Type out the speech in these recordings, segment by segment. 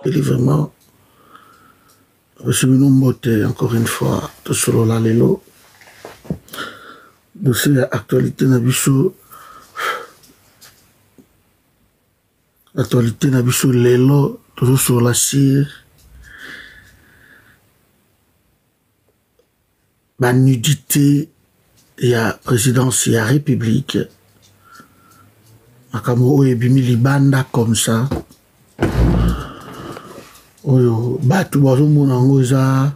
Il est vraiment... Je me nomme encore une fois, tout sur la lélo. Donc c'est l'actualité Nabiso. L'actualité Nabiso lélo, toujours sur la cire. La nudité, il y a présidence, il y a république. Makambo et bimi libanda comme ça. Oyo batu bazomona ngo eza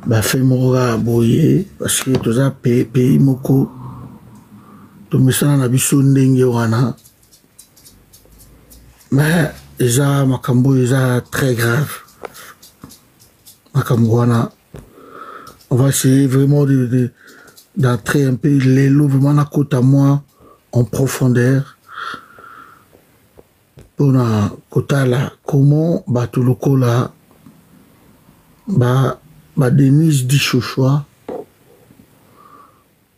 ba fait mora boye parce que toza pays moko to mesana na biso ndenge wana. Mais eza makambo eza très grave. Makambo wana on va essayer vraiment d'entrer un peu les lots vraiment à côté à moi en profondeur. Pour la côté là, comment batu loko là, ba Denise di Chochoa,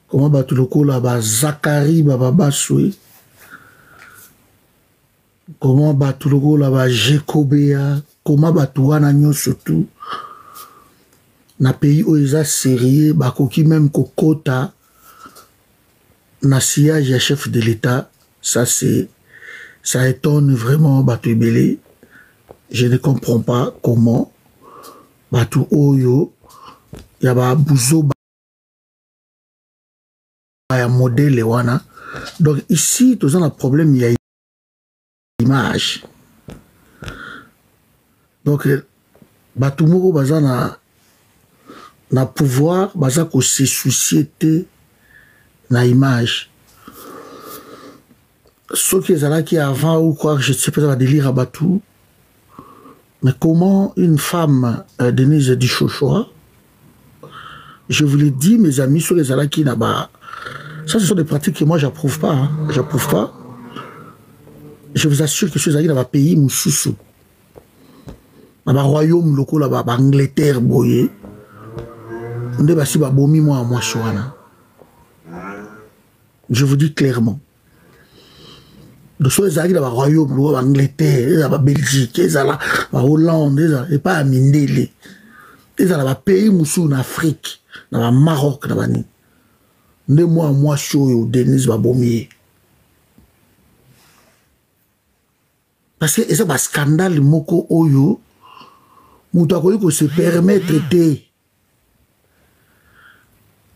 comment batu loko là, ba Zakari Babaswe, comment batu loko là, ba Jekobea, comment batu wana nyo surtout. Na pays où ils ont sérieux, bakoki même kokota na sillage ya chef de l'État, ça étonne vraiment Batu Belé. Je ne comprends pas comment Batu Oyo yaba bouzo ya modèle wana. Donc ici, tous un problème, il y a image. Donc Batu Moko bazana na pouvoir, baza ko se soucier na image. Ceux qui étaient là qui avant ou quoi, je ne sais pas, ça va délire à Batou. Mais comment une femme, Denise di Chochoa, je vous l'ai dit, mes amis, ceux qui étaient là qui n'a pas. Ça, ce sont des pratiques que moi, j'approuve pas. Hein. J'approuve pas. Je vous assure que ceux qui n'ont pays Moussoussou. Dans le royaume local, là-bas, Angleterre, boye. On est bassi, bah, bomi, moi, chouana. Je vous dis clairement. Donc, soit ils arrivent dans le royaume, l'Angleterre, la Belgique, la Hollande, et pas à Mindele. Ils ont un pays moussou en Afrique, dans le Maroc, dans le ne moi chaud, Denis Babomier. Parce que c'est un scandale, moko oyo, moutakoyo ko se permettre de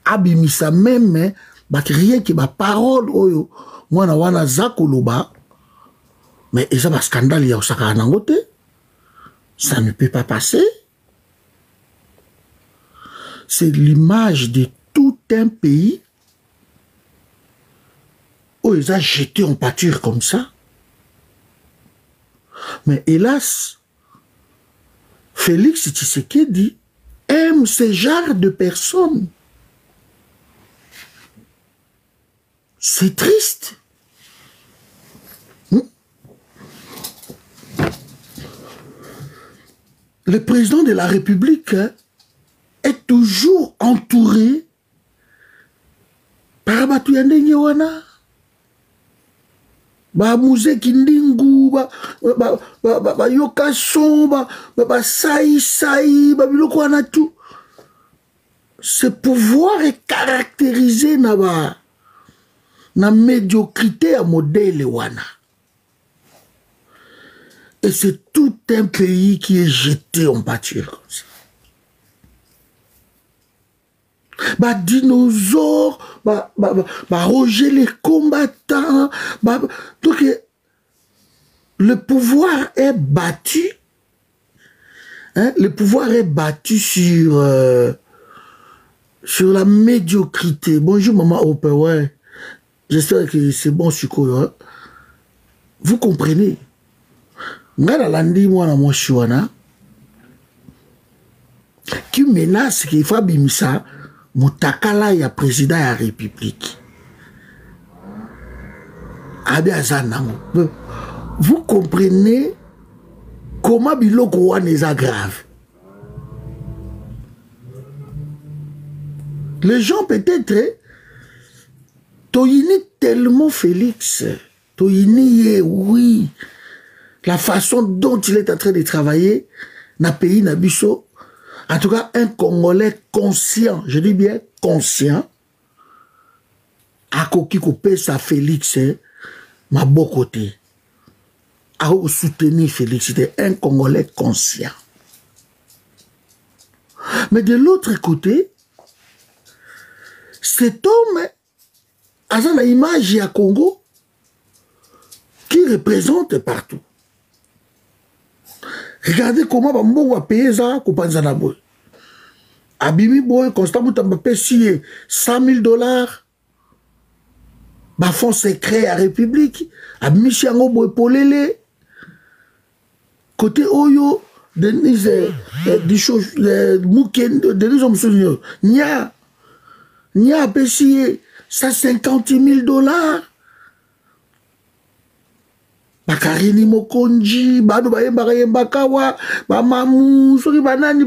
abimisa même, rien que ma parole oyo. Moi, na wana zakoloba, mais ça va scandale ya osaka nangote. Ça ne peut pas passer. C'est l'image de tout un pays où ils ont jeté en pâture comme ça. Mais hélas, Félix Tshisekedi aime ce genre de personnes. C'est triste. Le président de la République est toujours entouré par Batu Yandenge wana. Ba Mouze Kindingu, ba Yokason, ba Saï, ba biloko wana tout. Ce pouvoir est caractérisé na médiocrité à modèle wana. Et c'est tout un pays qui est jeté en pâture comme ça. Bah dinosaures, bah Roger les combattants, donc le pouvoir est battu. Hein, le pouvoir est battu sur la médiocrité. Bonjour maman Ope, ouais. J'espère que c'est bon suko. Hein. Vous comprenez? Ngana landi mwana mwashuana qui menace qu'il faut bimisa mutakala ya président ya république. Vous comprenez comment biloko wana est grave. Les gens peut-être toyini tellement Félix, toyini oui. la façon dont il est en train de travailler, dans le pays, dans Bisso, en tout cas, un Congolais conscient, je dis bien conscient, a koki kopé sa Félix, ma beau côté, a soutenir Félix, c'était un Congolais conscient. Mais de l'autre côté, cet homme a une image à Congo qui représente partout. Regardez comment on va payer ça pour Panzana Boy. Abimi Boy, Constant Moutamba paye 100 000 $. Fonds secret à République. Abimi Chiango Boy Polele. Côté Oyo, Denise, Mouken, Denise Omsounio. Nia a payé 150 000 $. Bakarini Mokonji, Bado Bakawa, Mamu, Sori Banani,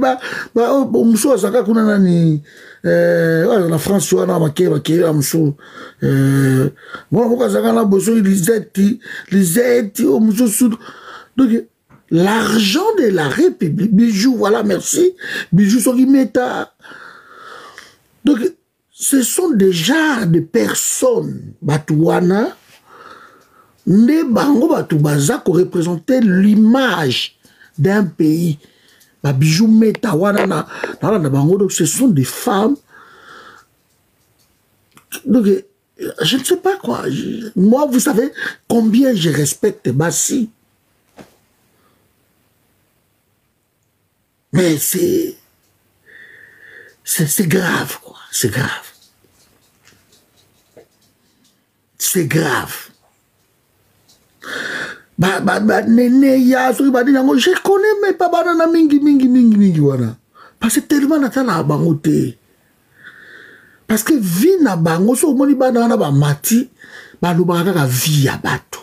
Muso Asaka kuna nani, la France, tu vois, Makeba, Muso, moi, Mokazaka na Boso, Lisette, Muso Sud. Donc, l'argent de la République, Bijou, voilà, merci, Bijou Sori Meta. Donc, ce sont déjà des personnes, Batouana, ne bango batu baza ko représenter l'image d'un pays. Ba bijou metawana na bango, donc ce sont des femmes. Donc je ne sais pas quoi. Moi, vous savez combien je respecte Bassi. Mais c'est grave, quoi. C'est grave. C'est grave. Je connais mais pas banana mingi wana. Parce que tellement natana bangote. Parce que vie na bango so moni banana ba mati ba lobaka ka vie ya bato.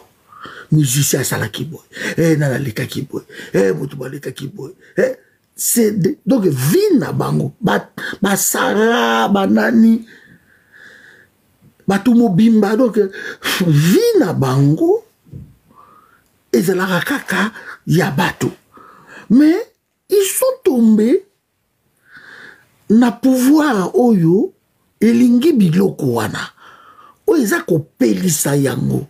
Musicien sala kiboy. Na leka kiboy. Mutu ba leka kiboy. C'est donc vie na bango ba sara banani batu mobimba, donc vie na bango et de la rakaka yabato. Mais ils sont tombés na pouvoir oyo elingi biloko wana. Oeza ko pelisa yango.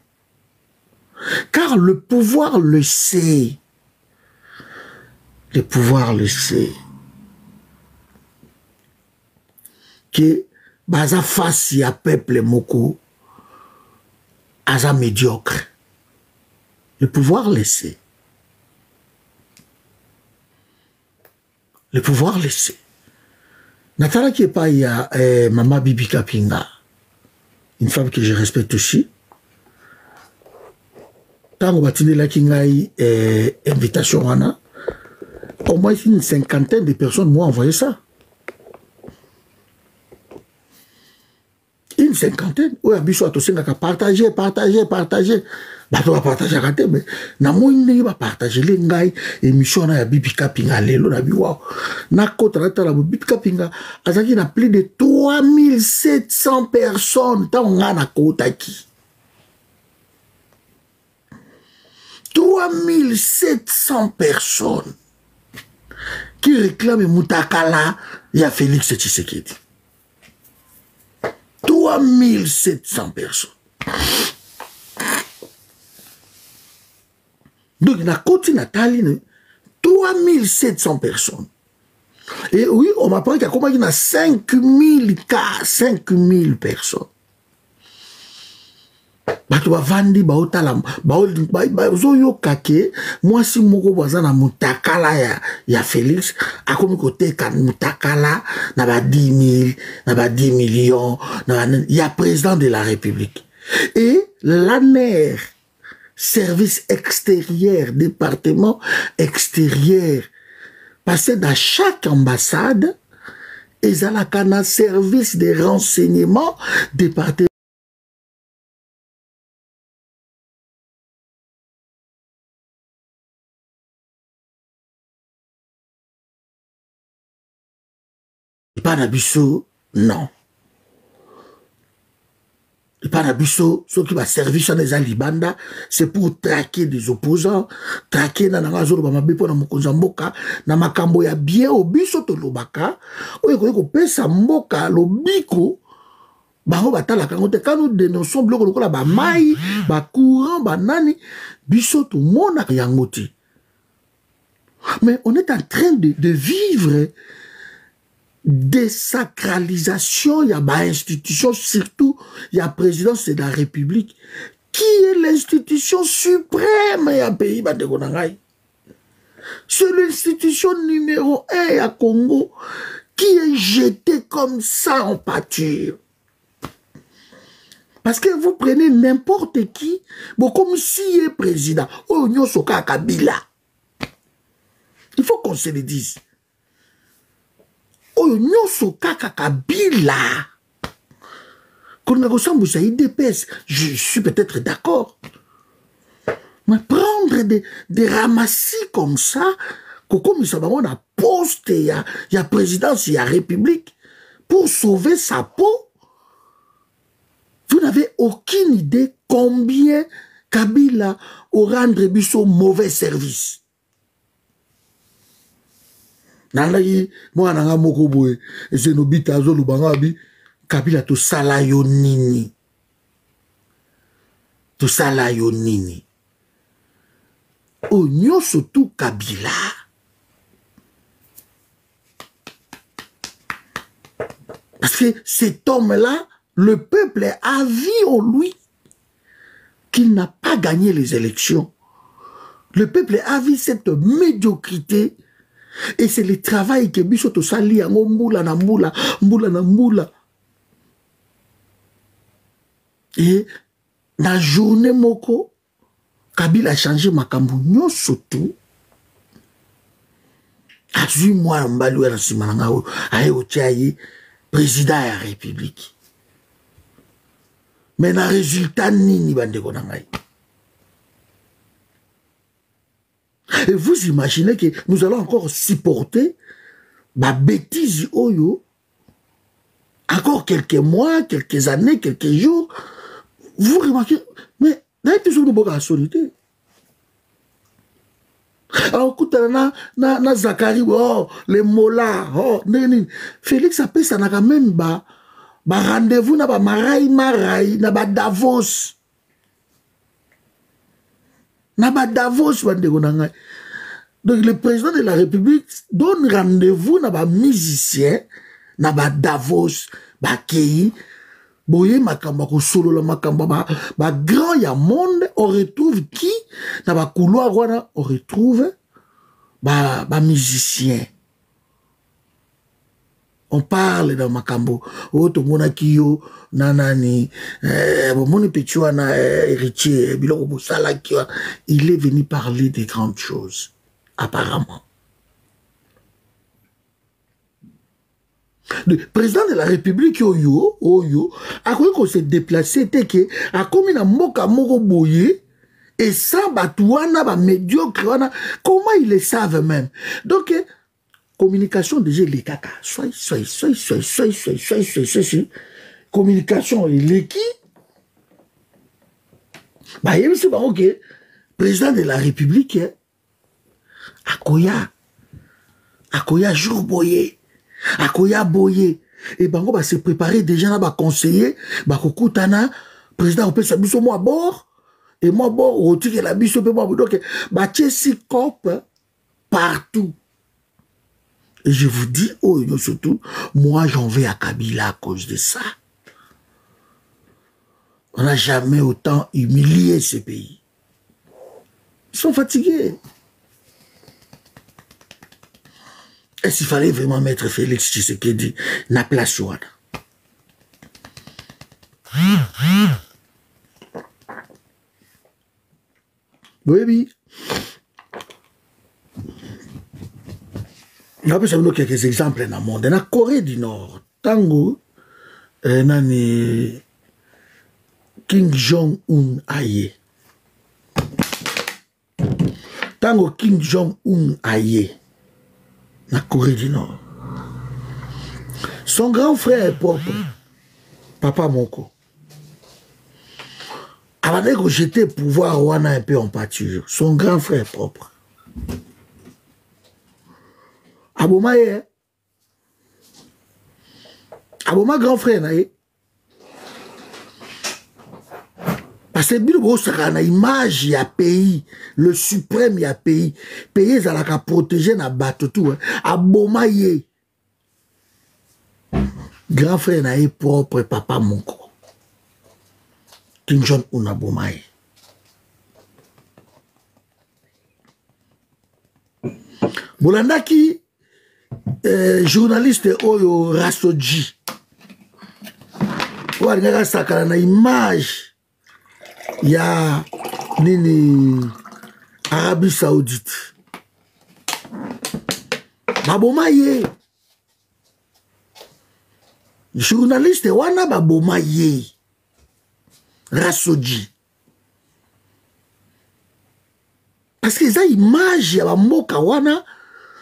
Car le pouvoir le sait. Le pouvoir le sait. Que baza face ya peuple moko aza médiocre. Le pouvoir laissé. Le pouvoir laissé. Natala qui est pas, il y a Mama Bibi Kapinga, une femme que je respecte aussi. Tant qu'on va tenir la kingai invitation, au moins une cinquantaine de personnes m'ont envoyé ça. Une cinquantaine. Oui, Abisso Atosenga a partagé. Bato va partager à côté, mais na moi il va partager les gars émission na ya Bibi Kapinga lelo na biwa. Na kota na tala Bibi Kapinga azaki na plus de 3700 personnes ta nga na kota ki. 3700 personnes qui réclament Mutakala ya Félix Tshisekedi. 3700 personnes. Donc, na côté natali, 3700 personnes. Et oui, on m'apprend qu'il y a combien il y a 5000 cas, 5000 personnes. Bato ba vandi ba otala ba zoyo kake moi si moko bazana mutakala ya Félix akomi kote kan mutakala na ba 10 000 na ba 10 millions na ya président de la République et l'ANER service extérieur département extérieur passé dans chaque ambassade et zalakana service de renseignement département pas d'abissou, non. pas d'abisso, ceux qui va servir sur les alibanda, c'est pour traquer des opposants, traquer na nangazolo ba mabepo na mokonza mboka, na makambo ya bien obiso to lobaka, oyo ko pesa mboka lobiko, bango batala kangote quand nous dénonçons bloko lokola ba mai, ba courant, ba nani, biso to mona yangoti. Mais on est en train de vivre désacralisation, il y a une institution, surtout il y a la présidence de la République, qui est l'institution suprême à pays. C'est l'institution numéro 1 à Congo qui est jetée comme ça en pâture. Parce que vous prenez n'importe qui, bon, comme s'il est président, oh, nous sommes Kabila. Il faut qu'on se le dise. Oh, nyonso kaka Kabila. Quand on a ressemble à IDPS, je suis peut-être d'accord. Mais prendre des ramassis comme ça, comme ça, on a poste, il y a présidence, il y a république, pour sauver sa peau, vous n'avez aucune idée combien Kabila aura rendu biso mauvais service. Nalayi moi nanga moko boye ezenobita zo lubanga bi Kabila to sala yo nini o nyoso tout Kabila parce que cet homme-là le peuple a vu en lui qu'il n'a pas gagné les élections. Le peuple a vu cette médiocrité. Et c'est le travail que Bisoto Sali a mboula na mboula. Et dans la journée moko, Kabila a changé makambo nyonso tout. A 8 mois mbalu na simananga o aye otiaye président de la République. Mais na résultat nini bandeko na ngai. Et vous imaginez que nous allons encore supporter ma bêtise oyo encore quelques mois, quelques années, quelques jours. Vous remarquez, mais là, il y a toujours une bonne solité. Alors, écoute, na Zakari, oh, les molas, oh, Félix appelle ça n'a quand même ba rendez-vous na ba marai, na ba Davos. Donc le président de la République donne rendez-vous à un musicien, à Davos, à Kei, boye makamba ko solo la makamba ba grand ya monde, on retrouve qui na ba couloir wana on retrouve ba musicien. On parle dans Makambo. Oto mona kiyo nanani moni pechuana héritier biloko bosala kiwa. Il est venu parler des grandes choses apparemment. Le président de la République Oyo a cru qu'on s'est déplacé que a commis na mboka moko boye et ça batouana ba médiocre wana comment ils le savent même. Donc communication déjà les caca. Soy. Communication les qui? Bah, il y a ok. Président de la République, Akoya jour boyé. Akoya boyé. Et bango va se préparer déjà là, va conseiller, va kokutana, président, on peut s'abuser moi à bord. Et moi, bord, on tire la bise, donc, bah, si cop partout. Et je vous dis, oh, surtout, moi, j'en vais à Kabila à cause de ça. On n'a jamais autant humilié ce pays. Ils sont fatigués. Est-ce qu'il fallait vraiment mettre Félix Tshisekedi na place ouana? Oui. On a quelques exemples dans le monde. Dans la Corée du Nord, tango, nani Kim Jong-un aye. Tango Kim Jong-un aye. La Corée du Nord. Son grand frère est propre. Papa Moko. Avant de rejeter pouvoir wana un peu en pâture, son grand frère propre. Abomaye, Aboma grand frère nae. Parce que Bilbo sera une image ya pays, le suprême ya pays. Pays zalaka protéger na bateau tout. Abomaye. Grand frère nae propre papa monko. Kim Jong-un abomaye. Bolandaki journaliste Oyo Rasoji. Ouangaka sakana na image ya nini Arabie Saoudite. Babomaye. Journaliste wana babomaye. Rasoji. Parce que ça image ya bamoka wana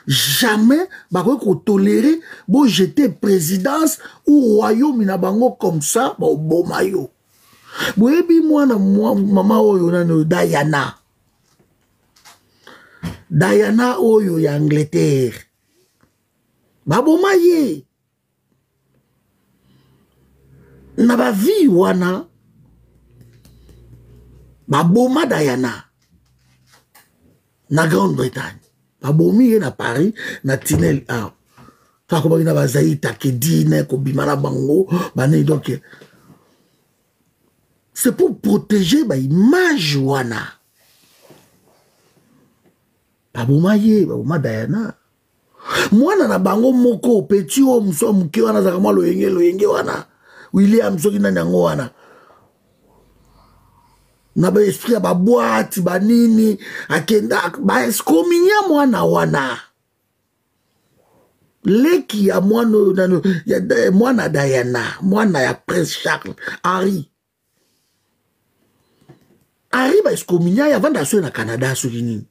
jamais bako tolérer bon jeter présidence ou royaume na bango comme ça bon bomayo. Boyebi mwana mama oyo nano Diana. Diana oyo ya Angleterre. Babomaye. Na ba vie wana baboma Diana na Grande-Bretagne. Babomi na Paris na Tinel A. Fa ko na bazai takedi na ko bimana bango bane donc c'est pour protéger ba image wana. Babomaye, baboma Diana. Mwana na bango moko petit homme so muke wana za kama loyenge wana. William soki na nyango wana. Na ba esprit ba boîte ba nini akenda ba eskominya mwana wana leki ya mwana ya mwana Diana mwana ya Prince Charles Harry ba eskominya ya vanda so na Canada so nini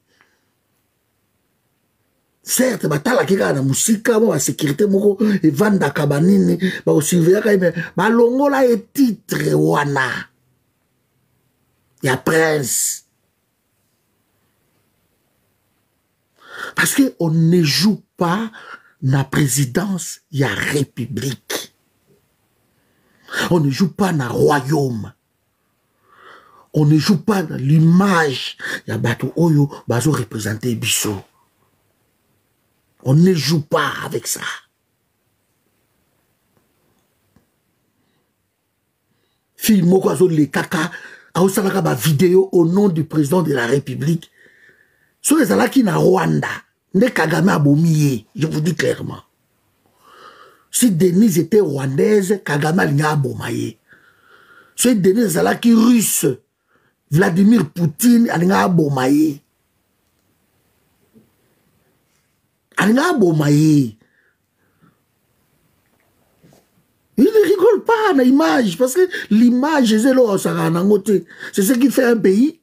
certes batala kika na musika mo ba sécurité moko e vanda ka ba nini ba surveiller ka ba longola e titre wana. Il y a prince. Parce qu'on ne joue pas dans la présidence, il y a république. On ne joue pas dans le royaume. On ne joue pas dans l'image. Il y a bateau oyo, bazo représenter biso. On ne joue pas avec ça. Film oyo les kaka. Aosalaka ba vidéo au nom du président de la République. Sur les alaki na Rwanda, ne Kagame abomiye, je vous dis clairement. Si Denise était rwandaise, Kagame alinga abomaye. Si Denise alaki russe, Vladimir Poutine alinga abomaye. Alinga abomaye. Il ne rigole pas dans l'image, parce que l'image, c'est ce qui fait un pays.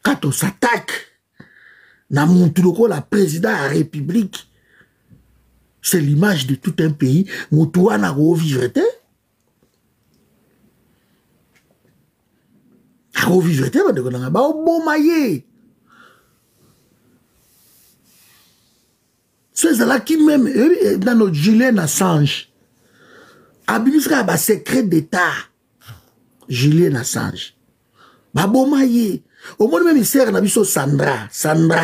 Quand on s'attaque, la présidente de la République, c'est l'image de tout un pays. Moutouana revivreté. Revivreté, c'est là qui même dans notre Julian Assange abimisra ba secret d'état Julian Assange babomaye au moins même sert na biso Sandra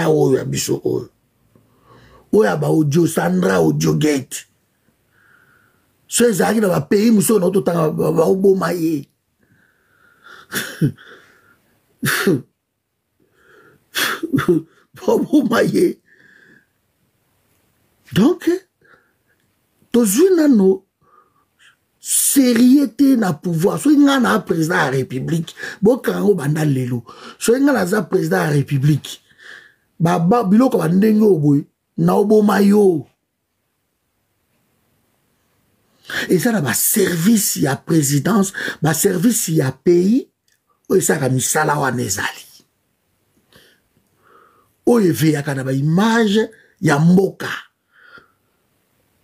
oyo biso oyo ba audio Sandra audio gate c'est ça qui dans ba pays muso na totanga babomaye babomaye. Donc, tozuna sérieuxté na pouvoir. So nga na président de la République, bokango banda lelo. So nga na président de la République, baba biloko bandenge oboy na obomayo. Et ça na ba service ya présidence, ba service ya pays, o ça ka misala wa nezali. O veya kana ba image ya mboka.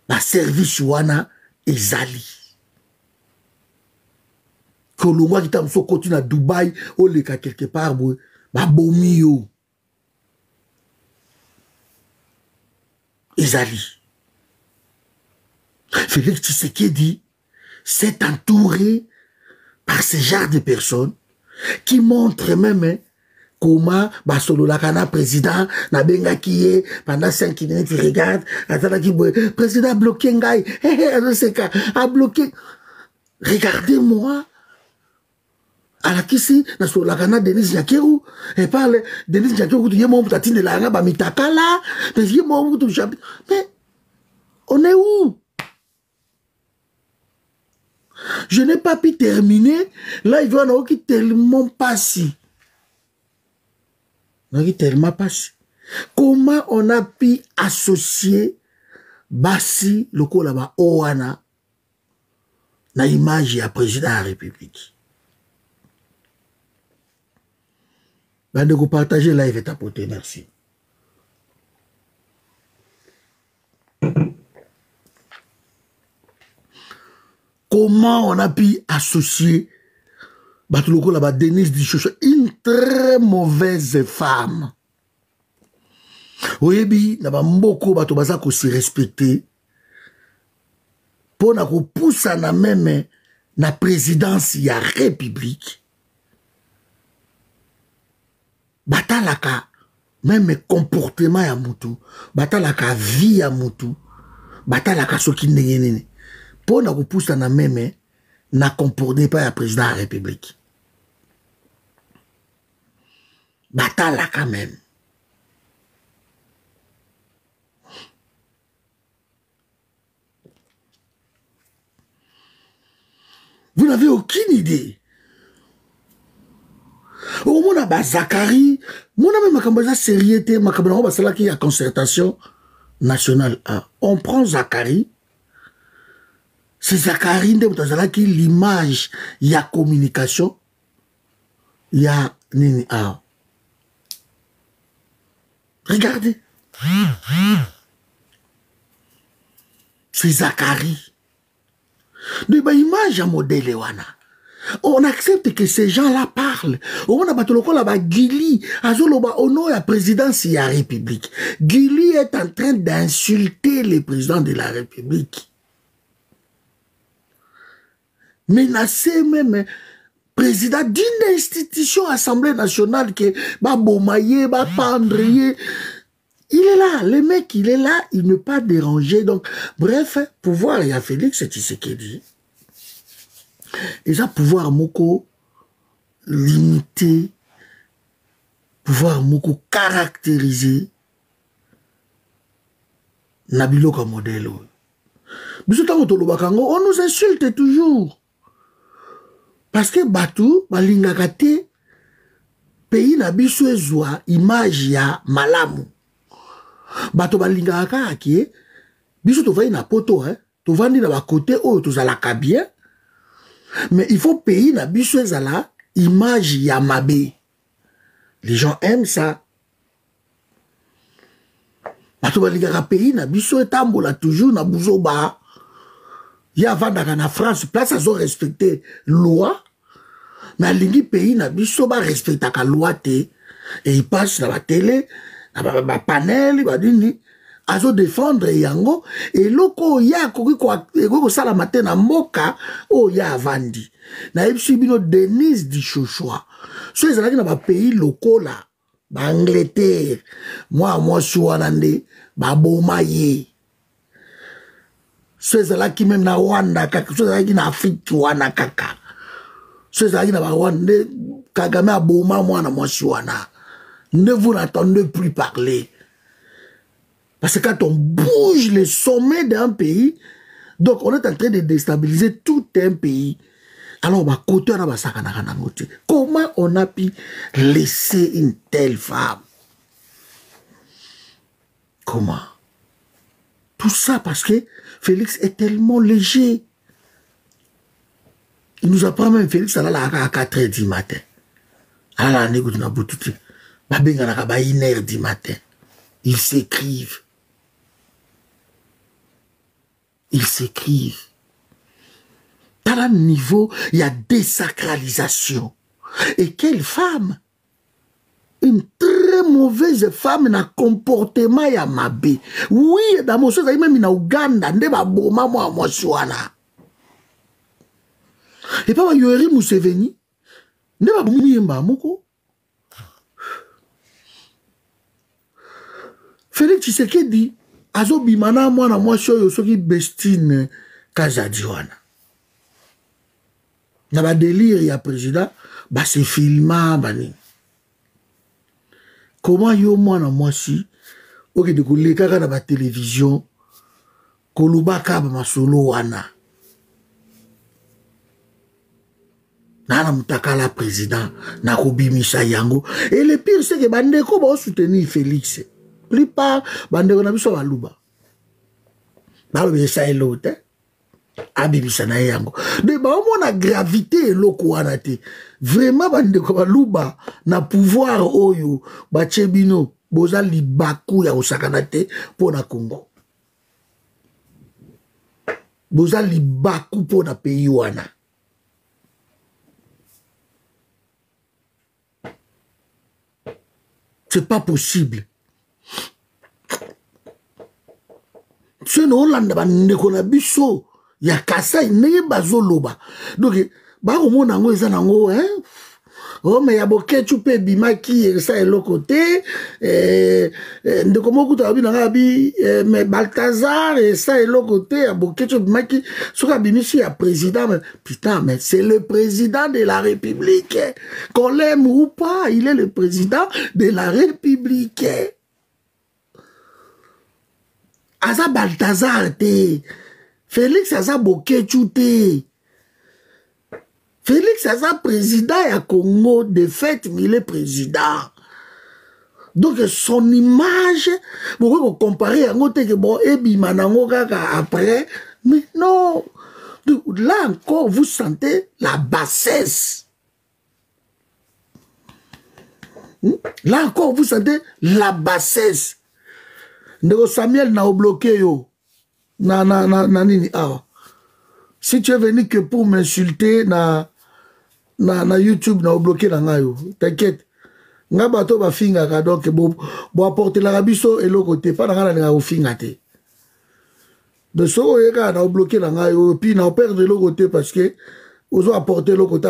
La service wana ezali. Kolongwa qui t'a continue à Dubaï, ou le cas quelque part, bah bomio. Ezali. Félix Tshisekedi s'est entouré par ce genre de personnes qui montrent même comment Basolo Lakana président n'a benga qui est pendant 5 minutes il regarde attends qui président a bloqué ngai a bloqué regardez-moi à la kisi na so Lakana Denis Nyakeru et parle Denis Nyakeru tu yemo tatine la nga ba mitaka là mais yemo tu mais on est où? Je n'ai pas pu terminer. Là, il doit avoir tellement passé. Tellement passé. Comment on a pu associer Bassi, le coup là-bas, Oana, na image à président de la République? Ben, de vous partager live et tapoter, merci. Comment on a pu associer Batuloko là-bas, Denise Dichocho, une très mauvaise femme. Oyebi, n'a pas beaucoup bato baza ko se respecter. Pour na ko poussa na même na présidence ya république. Batalaka même comportement ya mutu, batalaka vie ya mutu, batalaka soki ndenge nini. Pour na ko poussa na même na comporté pas ya président de la République. Batala quand même. Vous n'avez aucune idée. Au moins, on a Zakari, on a même ma sériété, ma qui a concertation nationale. On prend Zakari. C'est Zakari, qui l'image, il y a communication, il y a nini. Regardez. C'est Zakari. De ma image à modèle wana. On accepte que ces gens-là parlent. On a battu le col là-bas. Guili, Azoloba, au nom de la présidence de la République. Guili est en train d'insulter le président de la République. Menacer même président d'une institution Assemblée nationale qui va bomailler, va pendrer. Il est là, le mec, il est là, il ne pas déranger. Donc, bref, pouvoir, il y a Félix Tshisekedi. Et ça, pouvoir moko limiter, pouvoir moko caractériser Nabilo comme modèle. On nous insulte toujours. Parce que Batou, Balingakate, pays Nabiso ezwa image ya malamu. Bato Balingaka aki, biso tovai na poto, tovandi na bakote o tozalaka bien. Mais il faut pays Nabiso ezala image ya mabe. Les gens aiment ça. Bato Balingaka pays Nabiso etambola toujours na buzoba. Il y a Vandaka na France, place à zo respecter loi, mais à l'ingui pays na biso ba respecter la loi te, et il passe dans la télé, dans la panel, il va dire, à zo défendre yango, et loko ya ko sala matin na moka, o ya avandi. Na ipsi bino Denise Dichochoa. So les alaki na ba pays loko la, ba Angleterre, moi suanande, ba bomaye. Ceux là qui même na Rwanda, ceux là qui na Afrique wana kaka. Ceux là qui na Rwanda, Kagame a boma moi na moi wana. Ne vous n'entendez plus parler. Parce que quand on bouge les sommets d'un pays, donc on est en train de déstabiliser tout un pays. Alors comment on a pu laisser une telle femme? Comment? Tout ça parce que Félix est tellement léger. Il nous apprend même Félix à 4h du matin. À la négo na boututi. Ba benga na ba 1h du matin. Ils s'écrivent. Ils s'écrivent. Dans un niveau, il y a désacralisation. Et quelle femme? Une très mauvaise femme na comportement ya mabe. Oui, dans mon sens, même na Ouganda, nde ba boma moi mwasiwana. Et pas Yoweri Museveni, nde ba bomi yemba moko. Félix Tshisekedi, azo bimana mwana mwasi oyo soki Bestine Kazadiwana. Na ba délire ya président, ba se filma bani. Comment yo mwana mwasi oke de koleka na ba télévision kolubaka ba masolo wana. Nana mutakala président na kobimisa yango. Et le pire c'est que bandeko ba soutenir Félix. Plupart bandeko na biso baluba. Ba lo besa elote. Abimisa na yango. De ba omona gravité eloko wana te. Vraiment bandeko baluba na pouvoir oyo ba chebino boza libaku ya osakana te pona Congo. Boza libaku pona pays wana. C'est pas possible. C'est non Hollande bandeko na biso ya Kasai neye bazoloba. Donc ba omona ngo eza nango oh mais ya bokechu pe bimaki ça est l'autre côté ndeko moko to abina ngabi mais Balthazar et ça est l'autre côté ya bokechu bimaki soka bimisi ya président mais putain mais c'est le président de la République qu'on l'aime ou pas il est le président de la République. Aza Balthazar te Félix aza bokechu te Félix aza président ya Congo de fait il est président. Donc son image vous pouvez comparer yango te que bon ebima nango kaka après mais non. Donc, là encore vous sentez la bassesse. Là encore vous sentez la bassesse. Ndeko Samuel na bloqué yo. Na nini ah. Si tu es venu que pour m'insulter na YouTube na bloqué na ngayo. T'inquiète. Nga bato ba finga ka donc bo apporter la rabiso et l'autre côté pas na nga finga te. De so yeka na bloqué na ngayo puis na perdre l'autre côté parce que ozo apporter l'autre côté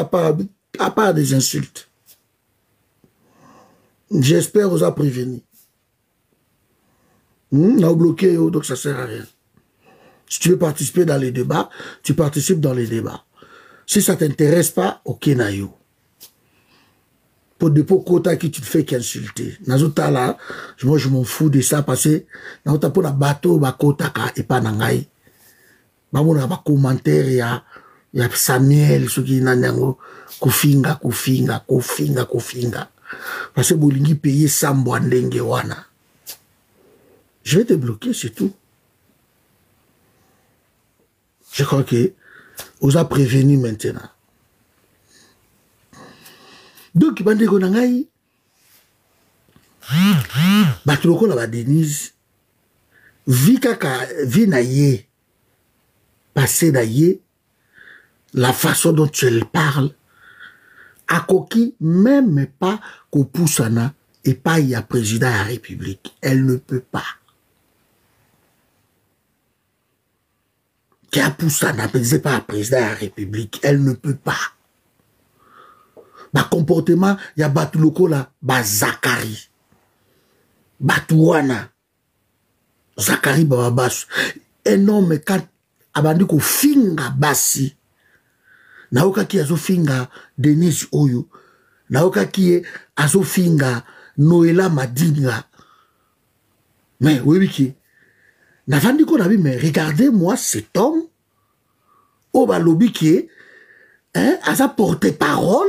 à part des insultes. J'espère vous a prévenu. Na bloqué donc ça sert à rien. Si tu veux participer dans les débats, tu participes dans les débats. Si ça ne t'intéresse pas, ok, nayo. Pour dépôt quota qui tu te fais qu'insulter. Nazota là, moi je m'en fous de ça parce que nazota pour la bateau, ba quota ka et pas nangai. Ba mona ba commentaire ya Samuel ce qui nanango kufinga. Parce que bolingi payer sambo ndenge wana. Je vais te bloquer, c'est tout. Je crois que vous a prévenu maintenant. Donc, bandeko nangai, batuloko la ba Denise, vi kaka vi na ye, passé na ye, la façon dont elle parle, akoki même pas ko poussana et pas y a président de la République. Elle ne peut pas. Qui a poussé à n'appeler pas président de la République, elle ne peut pas. Ba comportement, il y a batu loko là, ba Zakari. Batouana. Zakari bababas. Un homme quand abandi ko finga basi. Naoka ki azo finga Denise Oyo. Naoka ki azo finga Noëlla Madinga. Mais oui qui Navandi ko nabi, mais regardez-moi cet homme, au balobi qui est, à sa porte-parole,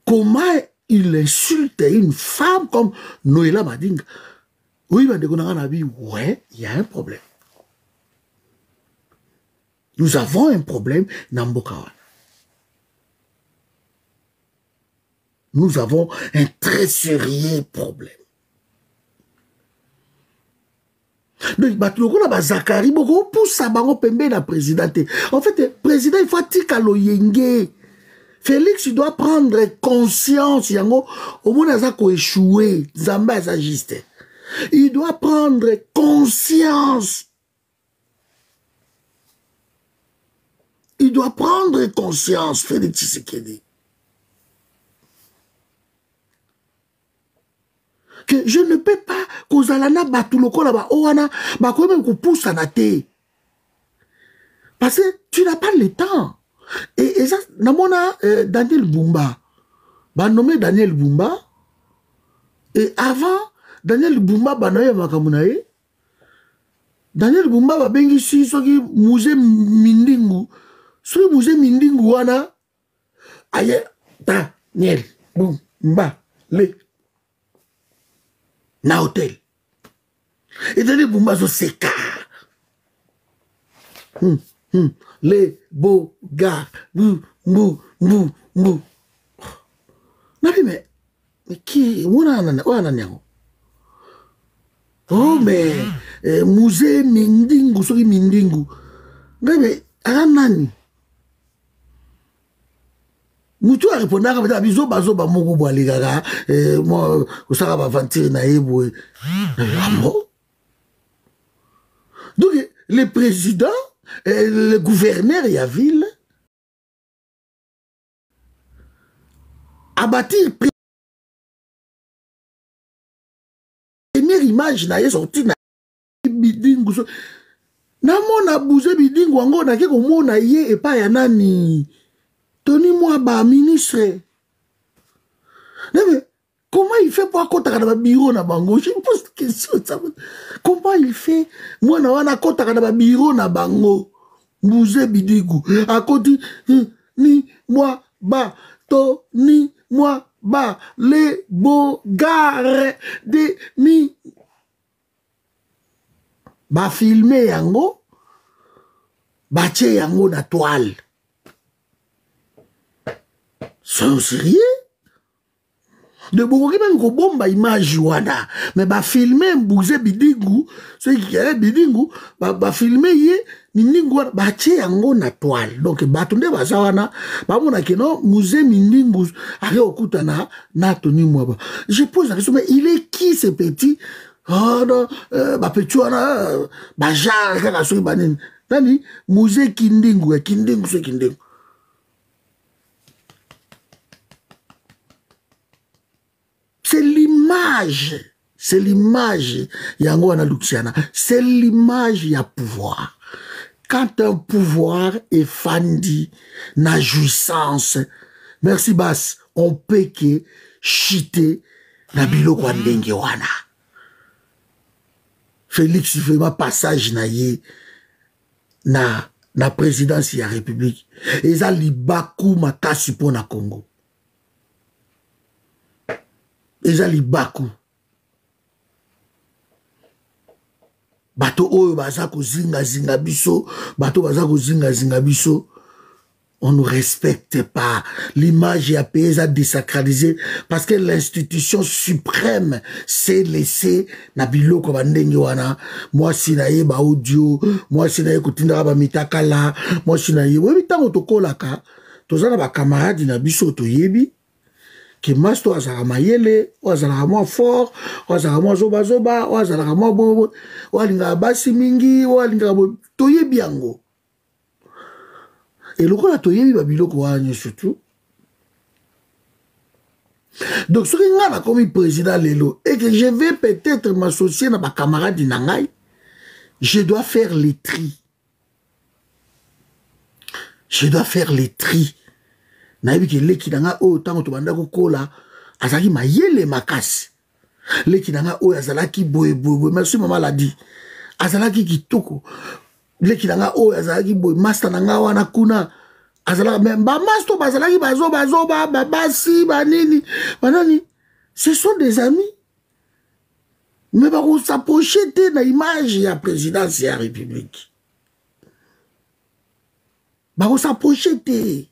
comment il insulte une femme comme Noëlla Madinga. Oui, ouais, il y a un problème. Nous avons un problème dans Mbokawana. Nous avons un très sérieux problème. Donc, Batuloko na Zakari, boko poussa bango pembe na président. En fait, président, il faut tika lo yenge. Félix, il doit prendre conscience, yango, au moins, il a échoué. Zamba, il juste. Il doit prendre conscience. Il doit prendre conscience, Félix Tshisekedi. Que je ne peux pas kozalana batuloko là-bas, oana, bah quand même qu'on pousse à naté. Parce que tu n'as pas le temps. Et ça, namona Daniel Bumba, bah nommé Daniel Bumba, et avant, Daniel Bumba, bah nommé Makamunae, Daniel Bumba, bah bengi si, soki musée Mindingu, soki musée Mindingu wana, aye, Daniel Bumba, le, na hôtel. Et Daniel Bumba, so seka. Les beaux gars, bou. Non mais qui, oh mais musée Mindingu, soki Mindingu, mais aranani. Mutu a répondu à biso bazo ba moko boali gaga moi osaka ba aventure na yebo. Donc le président le gouverneur et la ville a bâti première image na sorti na bidingu na mona bouzé bidingu ango na ke ko mona ye et pas ya nani Tony moi ba ministre. Mais comment il fait pour accroître dans le bureau na bango? Je me pose la question. Comment il fait? Moi na wana accroître dans le bureau na bango. Bouzé bidigu. À côté ni moi ba Tony moi ba les beaux gars de mi ba filmer yango ba tche yango na toile. Sont sérieux? De beaucoup qui même bomba image wana, mais ba filmer Bouzé bidingu, ceux qui avaient bidingu, ba filmer yé mindingu ba tche yango na toile. Donc batunde bazawana, ba mona keno musée mindingu ari okuta na Tony Mwaba. Je pose la question, mais il est qui ce petit? Oh non, ba petit wana ba genre kaka soki banini. Nani musée kindingu, kindingu c'est kindingu. C'est l'image, yango wana Luxiana, c'est l'image ya pouvoir. Quand un pouvoir est fandi, na jouissance, merci Bass, on peut que chiter na biloko ndenge wana. Félix vraiment passage na ye na présidence ya République. Eza libaku makasi po na Congo. Ezali baku bato oyo baza ko zinga biso bato baza ko zinga biso on ne respecte pas l'image ya pays a désacralisé parce que l'institution suprême s'est laissée na biloko bandenge wana moi sinaye ba audio moi sinaye kotinda ba mitakala moi sinaye we bitango tokolaka tozana ba camarades na biso toyebi que masto azala mayele, o azala mo fort, o azala mo zoba, o azala mo bobo, o alinga basi mingi, o alinga bo toyebi yango. Et lokola toyebi ba biloko wana surtout. Donc ce que nga comme président lelo et que je vais peut-être m'associer na ba camarade nangai, je dois faire les tri. Je dois faire les tri. Naïbi ke leki nanga o tango to banda ko kola azaki mayele makasi leki nanga o azalaki boye merci maman l'a dit azalaki kitoko leki nanga o azalaki boye master nanga wana kuna azalaka même ba master bazalaki bazoba babasi banini banani ce sont des amis mais ba ko s'approcher de na image ya présidence ya République ba ko s'approcher de.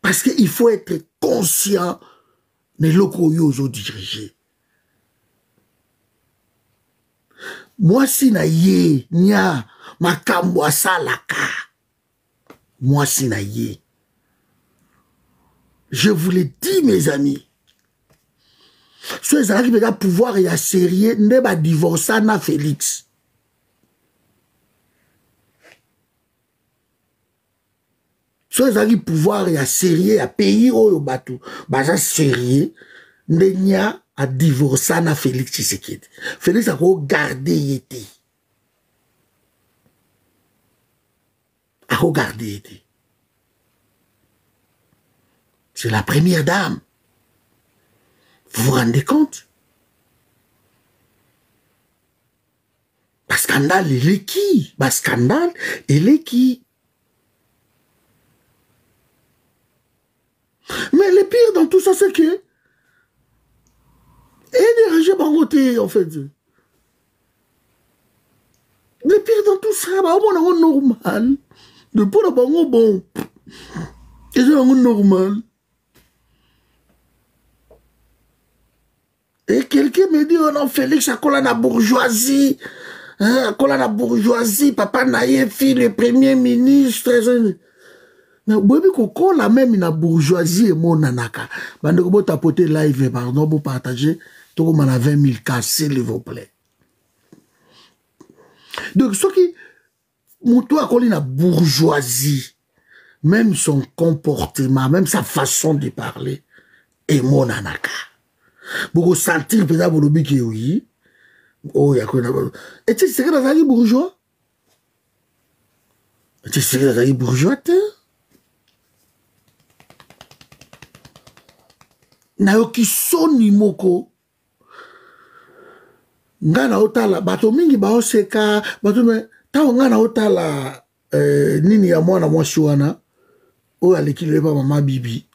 Parce qu'il faut être conscient des locaux qui ont dirigé. mwasi na ye nya makambo asalaka mwasi na ye. Je vous l'ai dit mes amis, ceux qui veulent pouvoir et à sérieux ne va divorcer na Félix. Ceux qui pouvoir et à sérieux à payer au bateau, baza sérieux ne nya à divorcer na Félix Tshisekedi. Félix a regardé yété. A regardé yété. C'est la première dame. Vous vous rendez compte? Bas scandale, il est qui? Bas scandale, il est qui? Mais le pire dans tout ça, c'est que et dérangé par côté, en fait. Le pire dans tout ça, bah, on est normal. Depuis le bon. Et c'est normal. Et quelqu'un me dit, oh non, Félix, à quoi la bourgeoisie? À quoi la bourgeoisie? Papa Naye, fille, le premier ministre. Mais bobi koko la même na bourgeoisie et mon nanaka. Bande ko tapoter live pardon pour partager. Tout comme on a 20 000 cas, s'il vous plaît. Donc ce qui moutou a collé la bourgeoisie, même son comportement, même sa façon de parler, et mon nanaka. Pour sentir peut-être pour le bique oui. Oh, il y a quoi d'abord. Et tu sais que dans les bourgeois? Et tu sais que dans les bourgeois, nayoki soni moko. Ngana otala, bato mingi baoseka, bato me, tao ngana otala, nini ya mwana mwasi wana, o aleki leba mama bibi.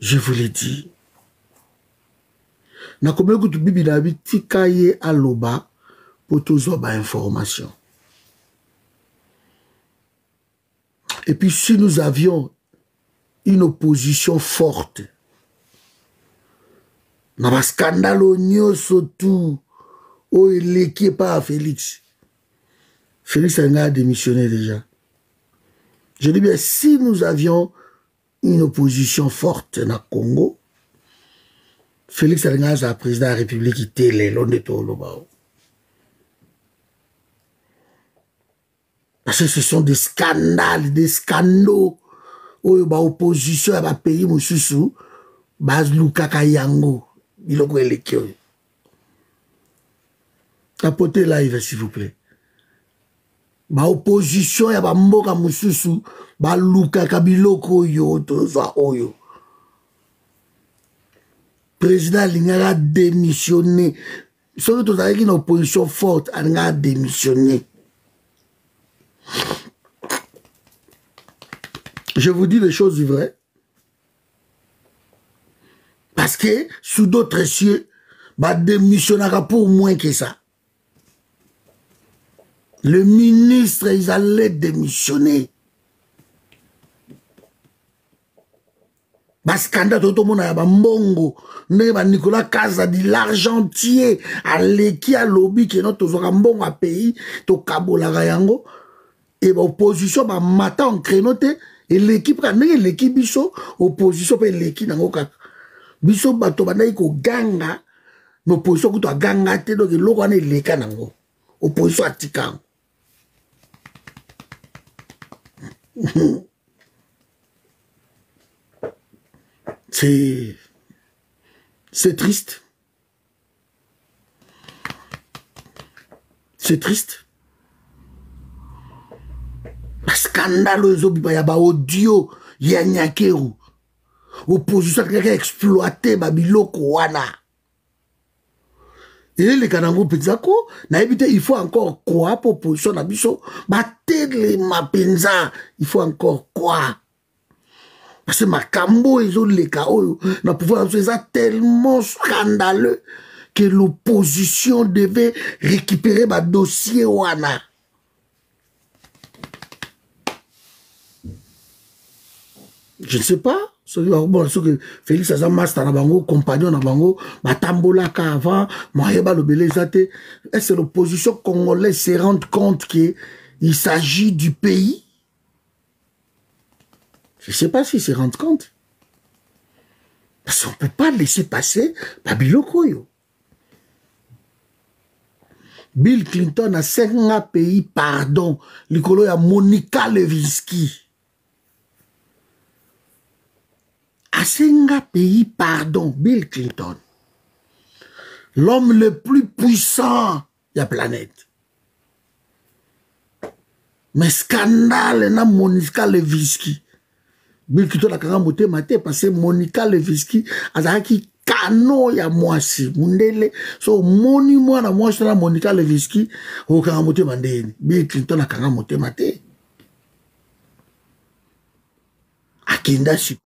Je vous l'ai dit. Na komeko tu bibi na bi tika ye aloba pour toujours ba information. Et puis si nous avions une opposition forte, na ba scandale nyoso tout, o eleki pas Félix. Félix a démissionné déjà. Je dis bien, si nous avions une opposition forte dans le Congo, Félix Alengaz a président de la République qui était les longs de Tolobao. Parce que ce sont des scandales, des scandaux. Où l'opposition a payé mon chouchou, base Lukaka Yango. Il a les kyo. Tapotez live, s'il vous plaît. L'opposition a mboka mon chouchou, ba Lukaka biloko yo, toza oyo. Président Lingara a démissionné. Sauf que tu as une opposition forte, il a démissionné. Je vous dis les choses vraies. Parce que sous d'autres cieux, bah démissionnera pour moins que ça. Le ministre, ils allaient démissionner. Parce que tout le monde a mbongo, Nicolas Kaza dit l'argentier, à l'équipe à lobby qui est notre mbongo à pays, to kabola yango, et l'opposition va mater en crénoté, et l'équipe a l'équipe biso, opposition peut l'équipe n'angoka. Biso bato banaï ko ganga, l'opposition ko to ganga te donc l'oko ane leka nango, opposition a tikan. C'est triste. C'est triste. Le scandale il y a audio, il y a nyakeru. Opposition qui a exploité Babiloko wana. Et les Kanango Pizako, il faut encore quoi pour opposition na biso, batele mapenza, il faut encore quoi. Parce que Makambo et les KO, na pouvoir tellement scandaleux que l'opposition devait récupérer ma dossier wana. Je ne sais pas Bon, que Félix Aza master na bango, compagnon na bango, batambola ka avant, Moyeba le Belezate. Est-ce que l'opposition congolaise se rend compte qu'il s'agit du pays? Je ne sais pas s'ils se rendent compte. Parce qu'on ne peut pas laisser passer Babiloko. Bill Clinton a 5 pays, pardon. L'icolo ya Monica Lewinsky. À 5 pays, pardon, Bill Clinton. L'homme le plus puissant de la planète. Mais scandale na Monica Lewinsky. Bill Clinton a quand même maté parce que Monica Lewinsky a qui kano ya mwasi mundele so moni mwana mwasi na Monica Lewinsky o quand même mandeni. Bill Clinton a quand même maté. Akenda